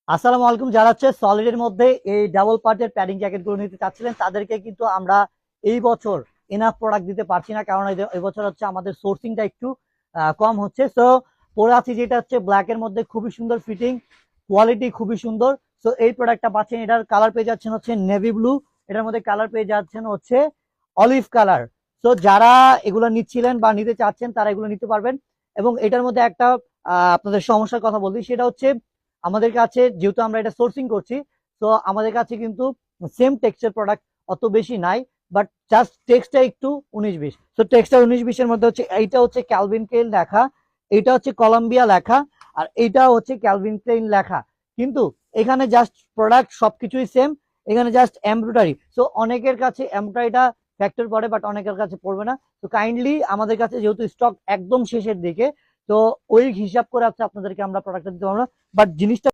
আসসালামু আলাইকুম। যারা হচ্ছে সলিডের মধ্যে এই ডাবল পার্টের প্যাডিং জ্যাকেট গুলো নিতে চাচ্ছিলেন তাদেরকে কিন্তু আমরা এই বছর এনাফ প্রোডাক্ট দিতে পারছি না, কারণ এই বছর হচ্ছে আমাদের সোর্সিংটা একটু কম হচ্ছে। সো পরে আছি যেটা হচ্ছে ব্ল্যাক এর মধ্যে, খুবই সুন্দর ফিটিং, কোয়ালিটি খুবই সুন্দর। সো এই প্রোডাক্টটা পাচ্ছেন, এটার কালার পেয়ে যাচ্ছেন হচ্ছে নেভি ব্লু, এটার মধ্যে কালার পেয়ে যাচ্ছেন হচ্ছে অলিভ কালার। সো যারা এগুলো নিচ্ছিলেন বা নিতে চাচ্ছেন তারা এগুলো নিতে পারবেন। এবং এটার মধ্যে একটা আপনাদের সমস্যার কথা বলছি, সেটা হচ্ছে আমাদের কাছে যেহেতু আমরা এটা সোর্সিং করছি, তো আমাদের কাছে কিন্তু সেম টেক্সচার প্রোডাক্ট অত বেশি নাই, বাট জাস্ট টেক্সটটা একটু 19-20। তো টেক্সটটা 19-20 এর মধ্যে হচ্ছে এইটা হচ্ছে ক্যালভিন ক্লেইন লেখা, এটা হচ্ছে কলম্বিয়া লেখা, আর এইটা হচ্ছে ক্যালভিন ক্লেইন লেখা। কিন্তু এখানে জাস্ট প্রোডাক্ট সবকিছুই সেম, এখানে জাস্ট এমব্রয়ডারি। সো অনেকের কাছে এমব্রয়ডারিটা ফ্যাক্টর পড়ে, বাট অনেকের কাছে পড়বে না। তো কাইন্ডলি আমাদের কাছে যেহেতু স্টক একদম শেষের দিকে, তো ওই হিসাব করে আছে আপনাদেরকে আমরা প্রোডাক্টটা দিতে পারবো না, বাট জিনিসটা